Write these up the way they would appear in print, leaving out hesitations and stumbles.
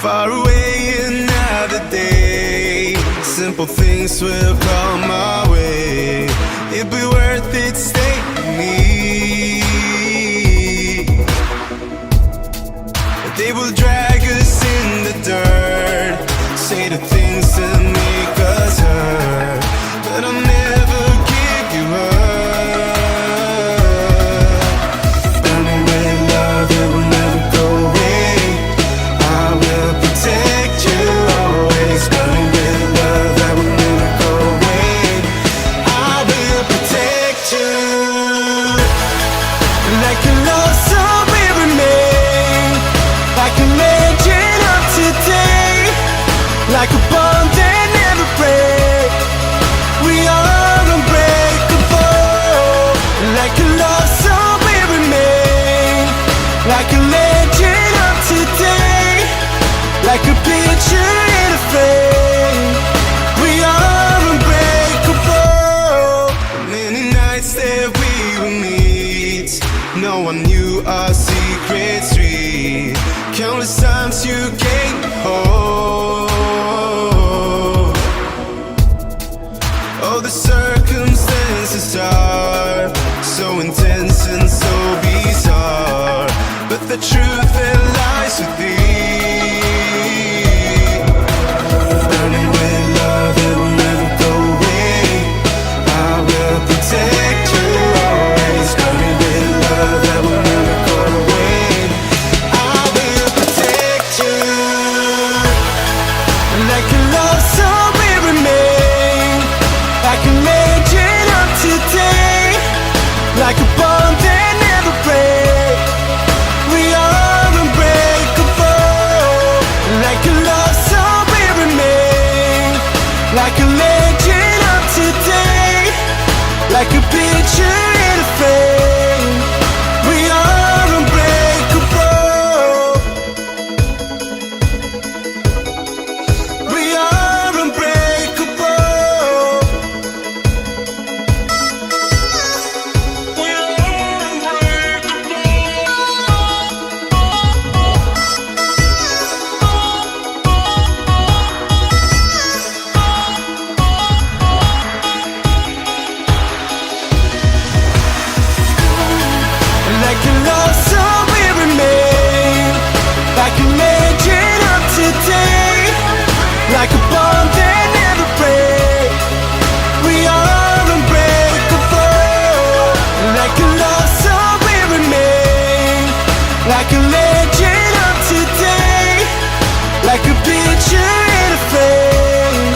far away another day. Simple things will come my way. It'd be worth it, stay with me. They will drag us in the dirt, say the things that make us hurt, but I'll never give you up. Burning with love, it will never go away. I will protect you always. Burning with love, that will never go away. I will protect you. Like a love song will remain, like a legend of today, like a bond that never breaks. We are unbreakable. Like a love song we remain, like a legend of today, like a picture in a frame. We are unbreakable. Many nights that we will meet, no one knew our secret street. Countless times you came home. Oh, the circumstances are so intense and so bizarre, but the truth that lies within. Burning with love, it will never go away. I will protect you always. Burning with love, that will never go away. I will protect you. Like a love song we remain, like a legend of today, like a bond that never breaks. We are unbreakable. Like a love song we remain, like a legend of today, like a picture in a frame. We are unbreakable. We are unbreakable. We are like a love song we remain, like a legend of today, like a bond that never breaks. We are unbreakable. Like a love song we remain, like a legend of today, like a picture in a frame.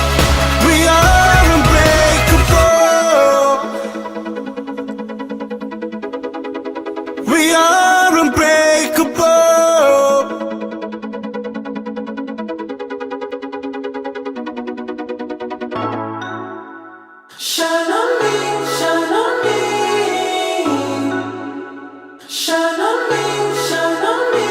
We are unbreakable. We are unbreakable. Shine on me, shine on me. Shine on me, shine on me.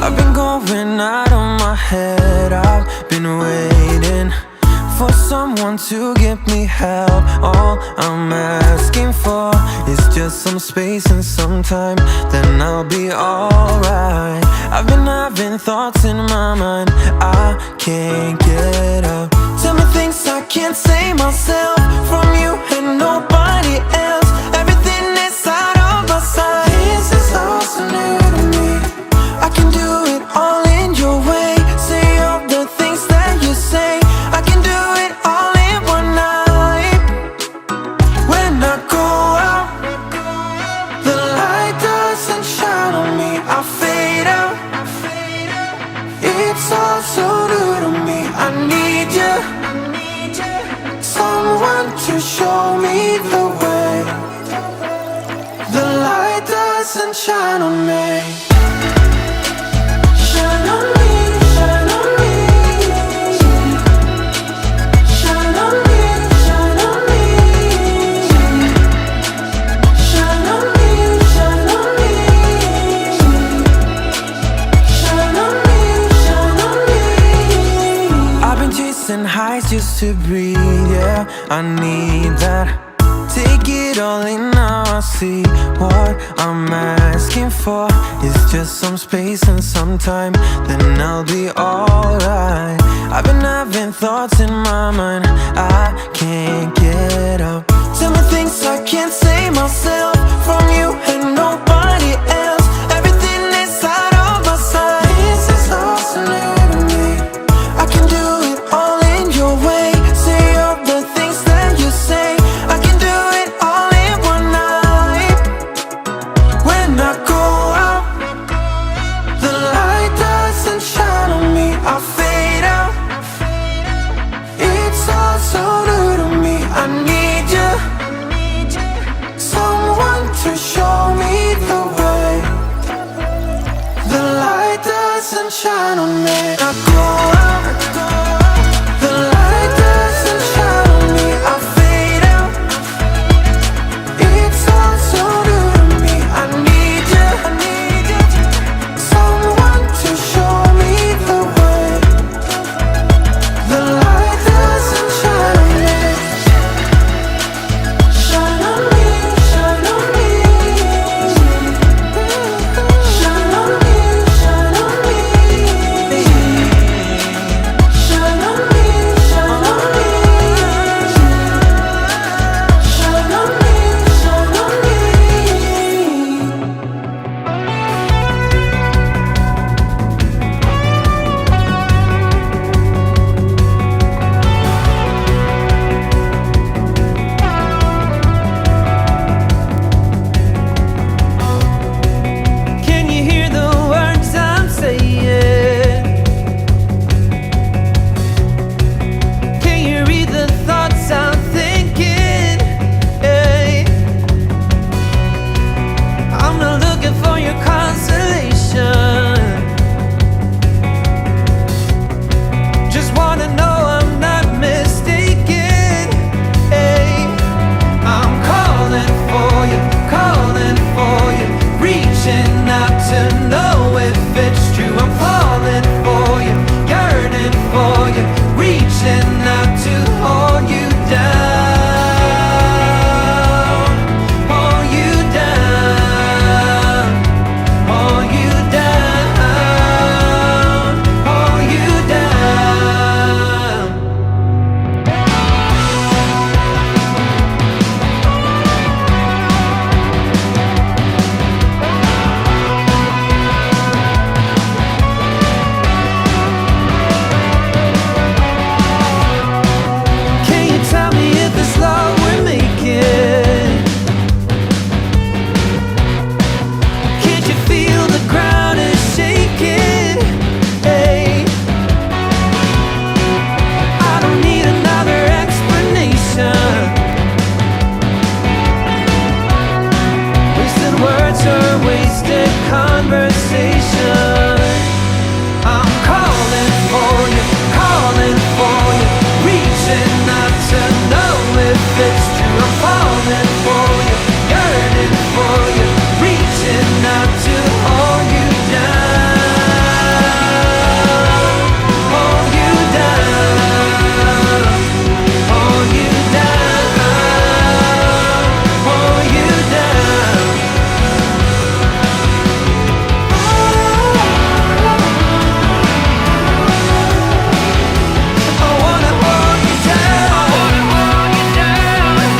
I've been going out of my head. I've been waiting for someone to give me help. All I'm asking for is just some space and some time, then I'll be alright. I've been having thoughts in my mind I can't get out. Tell me things I can't say myself, from you and nobody else. Everything is out of my sight. This is all so new to me. I can do it all in your way. Say all the things that you say. I can do it all in one night. When I go out, the light doesn't shine on me. I fade out. It's all so new to me. I need you, someone to show me the way. The light doesn't shine on me. Shine on me, shine on me. Shine on me, shine on me. Shine on me, shine on me. Shine on me, shine on me. I've been chasing highs just to breathe, yeah, I need that. Take it all in now, I see what I'm asking for is just some space and some time, then I'll be alright. I've been having thoughts in my mind I can't get out. Tell me things I can't say myself from you and nobody else. Everything is out of my sight. This is all so new to me. I can do it all in your way. Say all the things that you say. I can do it all in one night. When I go out, the light doesn't shine on me. I fade out. It's all so new to me. I need you, someone to show me the way. The light doesn't shine on me. I go out, the light doesn't shine on me. I fade out. It's all so new to me. I need you, someone to show me the way. The light doesn't shine on me. Shine on me, shine on me. Shine on me, shine on me. Shine on me, shine on me. Shine on me, shine on me. Can you hear the words I'm saying? Can you read the thoughts I'm thinking? Hey. I'm not looking for your consolation. Just wanna know I'm not mistaken. Hey. I'm calling for you, reaching out to know if it's true. I'm falling for you, yearning for you, reaching out to hold you down, hold you down, hold you down, hold you down. Can you tell me if it's love we're making? Can't you feel the ground is shaking? Hey, I don't need another explanation. Wasted words or wasted conversation. I'm calling for you, reaching out to know if it's true. I'm falling for you, yearning for you, reaching out to hold you down, hold you down, hold you down, hold you down. I wanna hold you down. I wanna hold you down.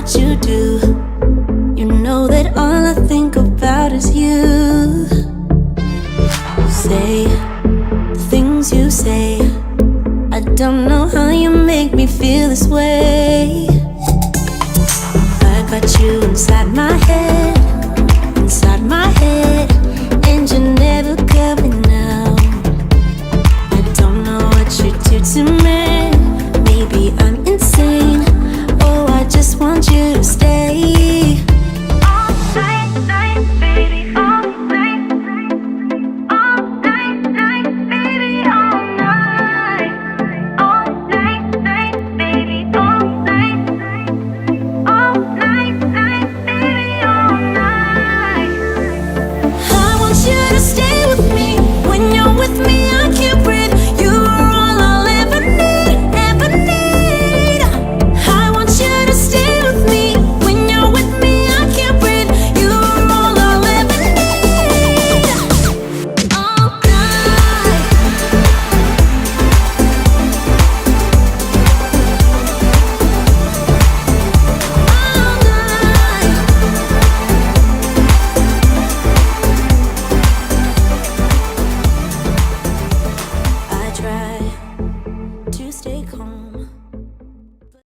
what you do. You know that all I think about is you. Say the things you say. I don't know how you make me feel this way.